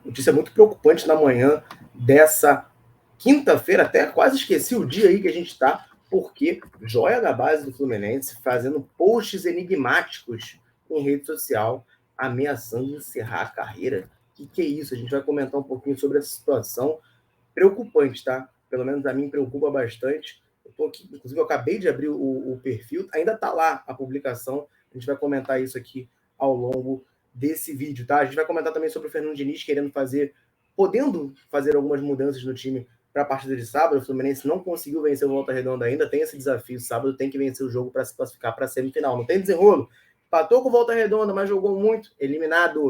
notícia muito preocupante na manhã dessa quinta-feira, até quase esqueci o dia aí que a gente está, porque joia da base do Fluminense fazendo posts enigmáticos em rede social, ameaçando encerrar a carreira. O que é isso? A gente vai comentar um pouquinho sobre essa situação preocupante, tá? Pelo menos a mim preocupa bastante. Eu tô aqui, inclusive eu acabei de abrir o perfil, ainda está lá a publicação, a gente vai comentar isso aqui ao longo desse vídeo, tá? A gente vai comentar também sobre o Fernando Diniz podendo fazer algumas mudanças no time para a partida de sábado. O Fluminense não conseguiu vencer o Volta Redonda ainda, tem esse desafio sábado, tem que vencer o jogo para se classificar para a semifinal. Não tem desenrolo. Empatou com o Volta Redonda, mas jogou muito, eliminado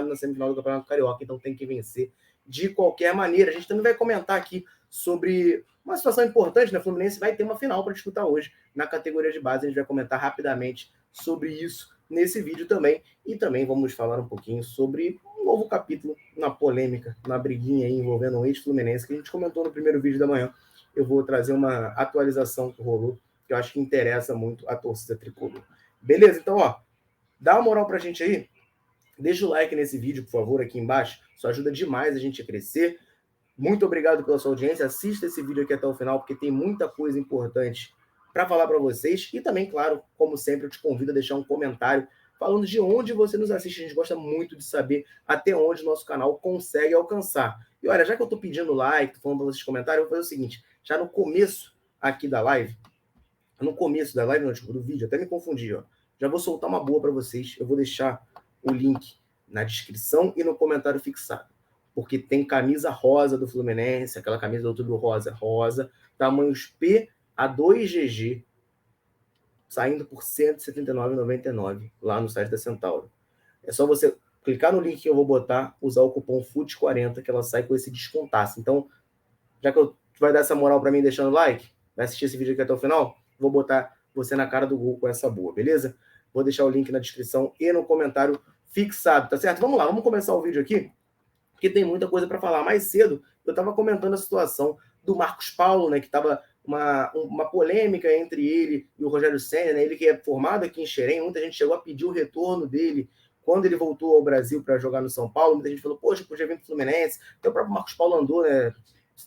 na semifinal do Campeonato Carioca, então tem que vencer de qualquer maneira. A gente também vai comentar aqui sobre uma situação importante, né? O Fluminense vai ter uma final para disputar hoje na categoria de base. A gente vai comentar rapidamente sobre isso nesse vídeo também. E também vamos falar um pouquinho sobre um novo capítulo na polêmica, na briguinha aí envolvendo o ex-Fluminense, que a gente comentou no primeiro vídeo da manhã. Eu vou trazer uma atualização que rolou, que eu acho que interessa muito a torcida tricolor. Beleza? Então, ó, dá uma moral pra gente aí. Deixa o like nesse vídeo, por favor, aqui embaixo. Isso ajuda demais a gente a crescer. Muito obrigado pela sua audiência. Assista esse vídeo aqui até o final, porque tem muita coisa importante para falar para vocês. E também, claro, como sempre, eu te convido a deixar um comentário falando de onde você nos assiste. A gente gosta muito de saber até onde o nosso canal consegue alcançar. E olha, já que eu estou pedindo like, estou falando para vocês comentários, eu vou fazer o seguinte. Já no começo aqui da live, não, do vídeo, até me confundi, ó. Já vou soltar uma boa para vocês. Eu vou deixar o link na descrição e no comentário fixado. Porque tem camisa rosa do Fluminense, aquela camisa do Outubro rosa, tamanhos P a 2GG, saindo por R$ 179,99 lá no site da Centauro. É só você clicar no link que eu vou botar, usar o cupom FUT40, que ela sai com esse descontaço. Então, já que tu vai dar essa moral para mim deixando like, vai assistir esse vídeo aqui até o final, vou botar você na cara do gol com essa boa, beleza? Vou deixar o link na descrição e no comentário fixado, tá certo? Vamos lá, vamos começar o vídeo aqui, porque tem muita coisa para falar. Mais cedo, eu estava comentando a situação do Marcos Paulo, né, que estava uma polêmica entre ele e o Rogério Ceni, né, ele que é formado aqui em Xerém, muita gente chegou a pedir o retorno dele quando ele voltou ao Brasil para jogar no São Paulo. Muita gente falou, poxa, podia vir para o Fluminense. Até o próprio Marcos Paulo andou, né,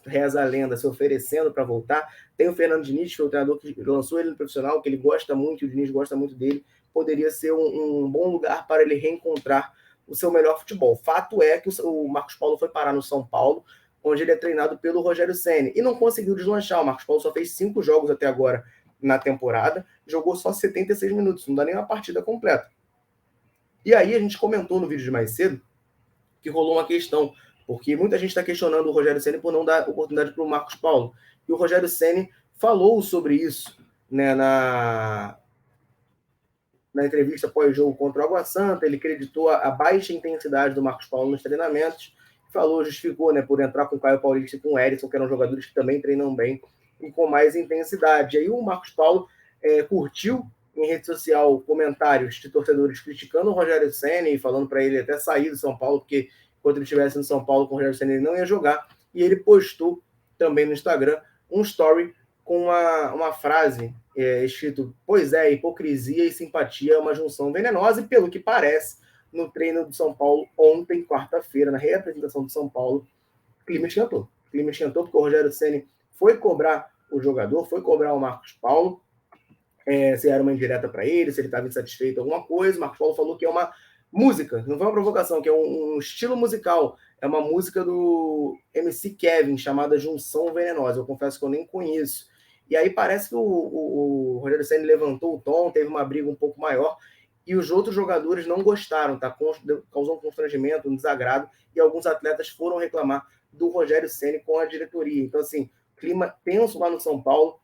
reza a lenda, se oferecendo para voltar. Tem o Fernando Diniz, que foi o treinador que lançou ele no profissional, que ele gosta muito, e o Diniz gosta muito dele. Poderia ser um bom lugar para ele reencontrar o seu melhor futebol. Fato é que o Marcos Paulo foi parar no São Paulo, onde ele é treinado pelo Rogério Ceni, e não conseguiu deslanchar. O Marcos Paulo só fez 5 jogos até agora na temporada, jogou só 76 minutos, não dá nem uma partida completa. E aí a gente comentou no vídeo de mais cedo que rolou uma questão, porque muita gente está questionando o Rogério Ceni por não dar oportunidade para o Marcos Paulo. E o Rogério Ceni falou sobre isso, né, na entrevista pós-jogo contra o Água Santa. Ele acreditou a baixa intensidade do Marcos Paulo nos treinamentos, justificou, né, por entrar com o Caio Paulista e com o Erisson, que eram jogadores que também treinam bem e com mais intensidade. E aí o Marcos Paulo curtiu em rede social comentários de torcedores criticando o Rogério Ceni, falando para ele até sair do São Paulo, porque quando ele estivesse no São Paulo com o Rogério Ceni ele não ia jogar. E ele postou também no Instagram um story com uma frase escrito: pois é, hipocrisia e simpatia é uma junção venenosa. E pelo que parece, no treino do São Paulo ontem, quarta-feira, na reapresentação do São Paulo, o clima esquentou. O clima esquentou porque o Rogério Ceni foi cobrar o jogador, foi cobrar o Marcos Paulo, se era uma indireta para ele, se ele estava insatisfeito com alguma coisa. O Marcos Paulo falou que é uma música, não foi uma provocação, que é um estilo musical. É uma música do MC Kevin, chamada Junção Venenosa. Eu confesso que eu nem conheço. E aí parece que o Rogério Ceni levantou o tom, teve uma briga um pouco maior, e os outros jogadores não gostaram, tá? Causou um constrangimento, um desagrado, e alguns atletas foram reclamar do Rogério Ceni com a diretoria. Então, assim, clima tenso lá no São Paulo,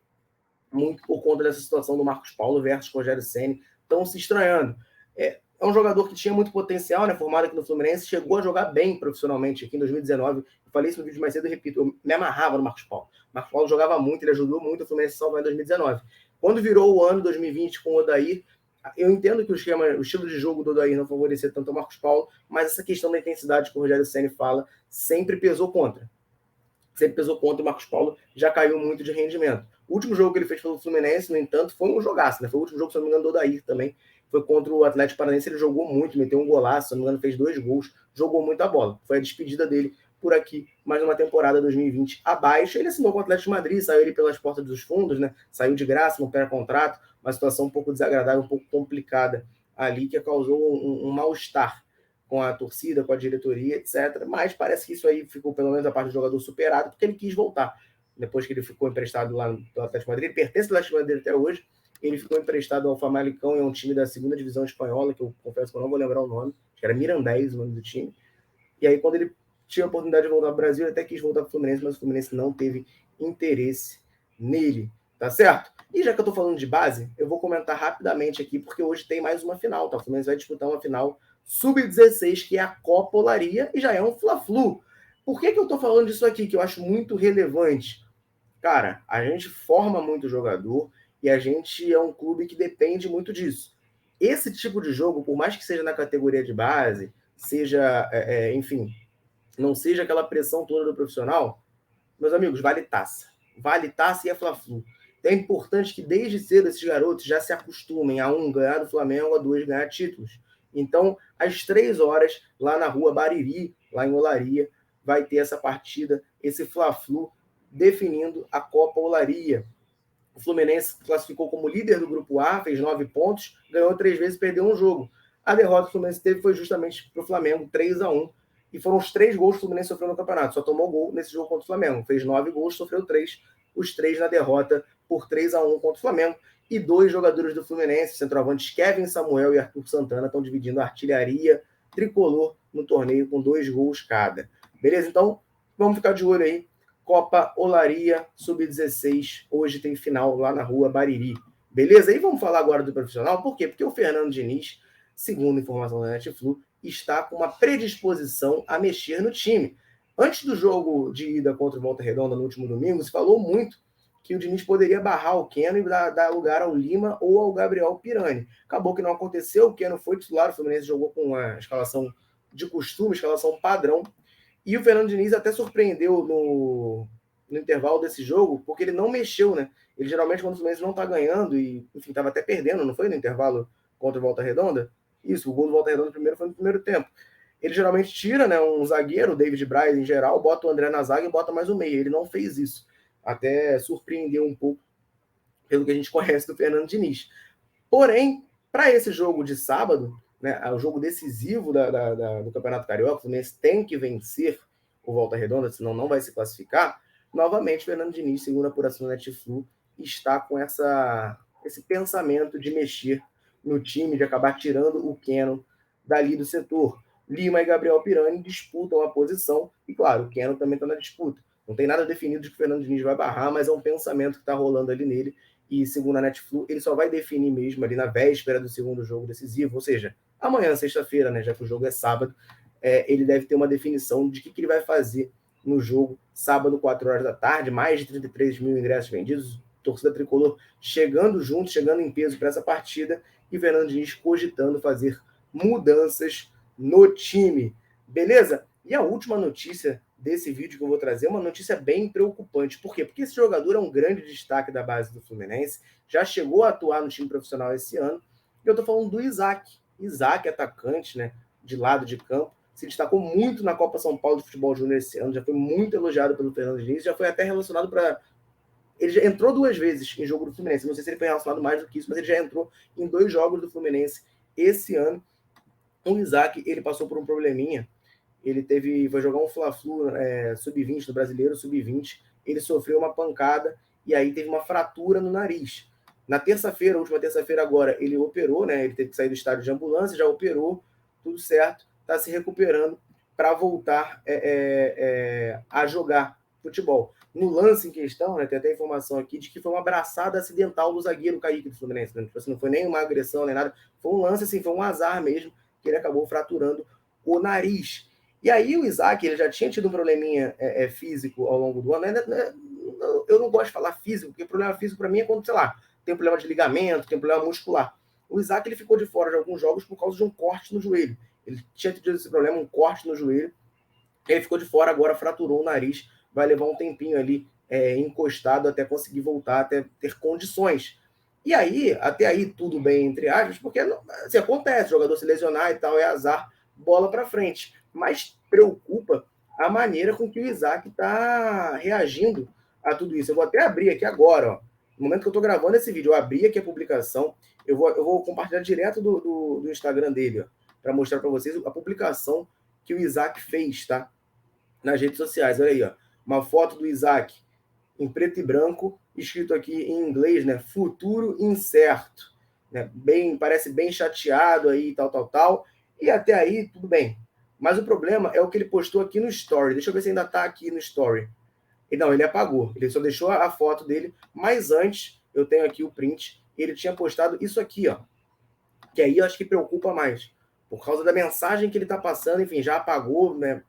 muito por conta dessa situação do Marcos Paulo versus Rogério Ceni, estão se estranhando. É um jogador que tinha muito potencial, né, formado aqui no Fluminense, chegou a jogar bem profissionalmente aqui em 2019. Eu falei isso no vídeo mais cedo e repito, eu me amarrava no Marcos Paulo. O Marcos Paulo jogava muito, ele ajudou muito o Fluminense a salvar em 2019. Quando virou o ano 2020 com o Odair, eu entendo que o estilo de jogo do Odair não favorecia tanto o Marcos Paulo, mas essa questão da intensidade que o Rogério Ceni fala sempre pesou contra. O Marcos Paulo já caiu muito de rendimento. O último jogo que ele fez pelo Fluminense, no entanto, foi um jogaço, né? Foi o último jogo, se não me engano, do Odair também. foi contra o Atlético Paranaense, ele jogou muito, meteu um golaço, se não me engano, fez 2 gols, jogou muito a bola. Foi a despedida dele por aqui, mais uma temporada 2020 abaixo. Ele assinou com o Atlético de Madrid, saiu ele pelas portas dos fundos, né? Saiu de graça, não perde contrato, uma situação um pouco desagradável, um pouco complicada ali, que causou um mal-estar com a torcida, com a diretoria, etc. Mas parece que isso aí ficou, pelo menos a parte do jogador, superado, porque ele quis voltar. Depois que ele ficou emprestado lá no Atlético de Madrid, ele pertence ao Atlético de Madrid até hoje, ele ficou emprestado ao Famalicão, é um time da segunda divisão espanhola, que eu confesso que eu não vou lembrar o nome, acho que era Mirandés o nome do time. E aí, quando ele tinha a oportunidade de voltar para o Brasil, ele até quis voltar para o Fluminense, mas o Fluminense não teve interesse nele, tá certo? E já que eu tô falando de base, eu vou comentar rapidamente aqui, porque hoje tem mais uma final, tá? O Fluminense vai disputar uma final sub-16, que é a Copa Olaria, e já é um Fla-Flu. Por que eu tô falando disso aqui, que eu acho muito relevante? Cara, a gente forma muito jogador e a gente é um clube que depende muito disso. Esse tipo de jogo, por mais que seja na categoria de base, seja, enfim, não seja aquela pressão toda do profissional, meus amigos, vale taça. Vale taça e é Fla-Flu. Então é importante que desde cedo esses garotos já se acostumem a ganhar do Flamengo, a dois, ganhar títulos. Então, às 3 horas, lá na rua Bariri, lá em Olaria, vai ter essa partida, esse Fla-Flu, definindo a Copa Olaria. O Fluminense classificou como líder do Grupo A, fez 9 pontos, ganhou 3 vezes e perdeu um jogo. A derrota que o Fluminense teve foi justamente para o Flamengo, 3-1. E foram os 3 gols que o Fluminense sofreu no campeonato. Só tomou gol nesse jogo contra o Flamengo. Fez 9 gols, sofreu 3. Os 3 na derrota por 3-1 contra o Flamengo. E 2 jogadores do Fluminense, centroavantes Kevin Samuel e Arthur Santana, estão dividindo a artilharia tricolor no torneio com 2 gols cada. Beleza? Então, vamos ficar de olho aí. Copa Olaria Sub-16. Hoje tem final lá na rua Bariri. Beleza? E vamos falar agora do profissional. Por quê? Porque o Fernando Diniz, segundo informação da Netflix, está com uma predisposição a mexer no time. Antes do jogo de ida contra o Volta Redonda no último domingo, se falou muito que o Diniz poderia barrar o Keno e dar lugar ao Lima ou ao Gabriel Pirani. Acabou que não aconteceu, o Keno foi titular, o Fluminense jogou com a escalação de costume, escalação padrão, e o Fernando Diniz até surpreendeu no intervalo desse jogo, porque ele não mexeu, né? Ele geralmente, quando o Fluminense não tá ganhando, e enfim, estava até perdendo, não foi no intervalo contra o Volta Redonda? Isso, o gol do Volta Redonda primeiro foi no primeiro tempo. Ele geralmente tira, né, um zagueiro, o David Braz em geral, bota o André na zaga e bota mais um meio. Ele não fez isso. Até surpreendeu um pouco pelo que a gente conhece do Fernando Diniz. Porém, para esse jogo de sábado, né, o jogo decisivo do Campeonato Carioca, o Fluminense tem que vencer o Volta Redonda, senão não vai se classificar. Novamente, Fernando Diniz, segundo a apuração da Netflix, está com esse pensamento de mexer no time, de acabar tirando o Keno dali do setor. Lima e Gabriel Pirani disputam a posição, e claro, o Keno também está na disputa. Não tem nada definido de que o Fernando Diniz vai barrar, mas é um pensamento que está rolando ali nele, e segundo a Netflix, ele só vai definir mesmo ali na véspera do segundo jogo decisivo, ou seja, amanhã, sexta-feira, né, já que o jogo é sábado, ele deve ter uma definição de que ele vai fazer no jogo, sábado, 4 horas da tarde, mais de 33 mil ingressos vendidos, torcida tricolor chegando junto, chegando em peso para essa partida, e Fernando Diniz cogitando fazer mudanças no time. Beleza? E a última notícia desse vídeo que eu vou trazer é uma notícia bem preocupante. Por quê? Porque esse jogador é um grande destaque da base do Fluminense, já chegou a atuar no time profissional esse ano, e eu estou falando do Isaac. Isaac, atacante, né, de lado de campo, se destacou muito na Copa São Paulo de Futebol Júnior esse ano, já foi muito elogiado pelo Fernando Diniz, já foi até relacionado para... Ele já entrou 2 vezes em jogo do Fluminense, não sei se ele foi relacionado mais do que isso, mas ele já entrou em 2 jogos do Fluminense esse ano. O Isaac, ele passou por um probleminha, ele foi jogar um Fla-Flu sub-20, do Brasileiro sub-20, ele sofreu uma pancada e aí teve uma fratura no nariz. Na terça-feira, última terça-feira agora, ele operou, né? Ele teve que sair do estádio de ambulância, já operou, tudo certo, está se recuperando para voltar a jogar futebol. No lance em questão, né, tem até informação aqui de que foi uma abraçada acidental do zagueiro Kaique do Fluminense. Né? Assim, não foi nem uma agressão, nem nada. Foi um lance, assim, foi um azar mesmo, que ele acabou fraturando o nariz. E aí o Isaac, ele já tinha tido um probleminha físico ao longo do ano. Eu não gosto de falar físico, porque problema físico para mim é quando, sei lá, tem um problema de ligamento, tem um problema muscular. O Isaac, ele ficou de fora de alguns jogos por causa de um corte no joelho. Ele tinha tido esse problema, um corte no joelho. Ele ficou de fora, agora fraturou o nariz. Vai levar um tempinho ali encostado até conseguir voltar, até ter condições. E aí, até aí, tudo bem, entre aspas, porque assim, acontece, o jogador se lesionar e tal, é azar, bola para frente. Mas preocupa a maneira com que o Isaac está reagindo a tudo isso. Eu vou até abrir aqui agora, ó. No momento que eu estou gravando esse vídeo, eu abri aqui a publicação, eu vou compartilhar direto do Instagram dele, para mostrar para vocês a publicação que o Isaac fez, tá? Nas redes sociais. Olha aí, ó. Uma foto do Isaac em preto e branco, escrito aqui em inglês, né? Futuro incerto. Né? Parece bem chateado aí, tal. E até aí, tudo bem. Mas o problema é o que ele postou aqui no Story. Deixa eu ver se ainda está aqui no Story. E não, ele apagou. Ele só deixou a foto dele. Mas antes, eu tenho aqui o print. Ele tinha postado isso aqui, ó. Que aí eu acho que preocupa mais. Por causa da mensagem que ele está passando, enfim, já apagou, né?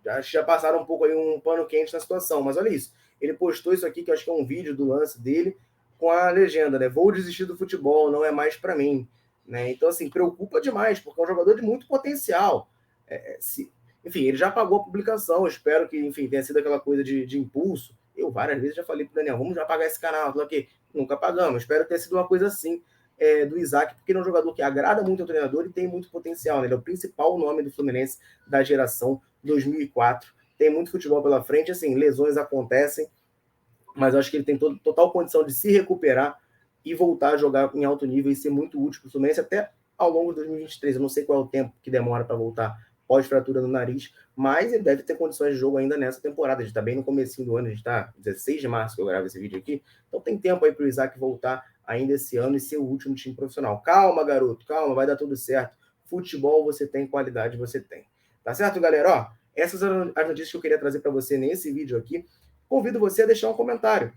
Acho que já passaram um pouco aí um pano quente na situação, mas olha isso. Ele postou isso aqui, que eu acho que é um vídeo do lance dele, com a legenda, né? Vou desistir do futebol, não é mais para mim. Né? Então, assim, preocupa demais, porque é um jogador de muito potencial. Enfim, ele já pagou a publicação, espero que, enfim, tenha sido aquela coisa de impulso. Eu várias vezes já falei pro Daniel, vamos já pagar esse canal, aqui. Nunca pagamos. Espero que tenha sido uma coisa assim do Isaac, porque ele é um jogador que agrada muito ao treinador e tem muito potencial. Né? Ele é o principal nome do Fluminense da geração 2004. Tem muito futebol pela frente, assim, lesões acontecem, mas eu acho que ele tem total condição de se recuperar e voltar a jogar em alto nível e ser muito útil para o Fluminense até ao longo de 2023. Eu não sei qual é o tempo que demora para voltar pós-fratura no nariz, mas ele deve ter condições de jogo ainda nessa temporada. A gente está bem no comecinho do ano, a gente está 16 de março que eu gravo esse vídeo aqui, então tem tempo aí para o Isaac voltar ainda esse ano e ser o último time profissional. Calma, garoto, calma, vai dar tudo certo. Futebol você tem, qualidade você tem. Tá certo, galera? Ó, essas são as notícias que eu queria trazer para você nesse vídeo aqui. Convido você a deixar um comentário.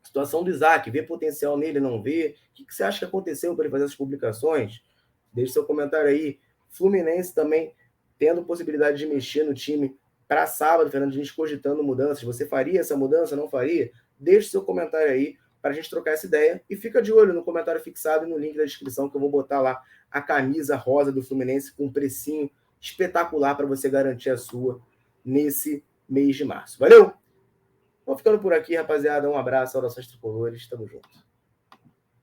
Situação do Isaac, vê potencial nele, não vê? O que você acha que aconteceu para ele fazer essas publicações? Deixe seu comentário aí. Fluminense também tendo possibilidade de mexer no time para sábado, Fernando Diniz cogitando mudanças. Você faria essa mudança? Não faria? Deixe seu comentário aí para a gente trocar essa ideia. E fica de olho no comentário fixado e no link da descrição que eu vou botar lá a camisa rosa do Fluminense com um precinho espetacular para você garantir a sua nesse mês de março. Valeu? Vou ficando por aqui, rapaziada. Um abraço, orações tricolores. Tamo junto.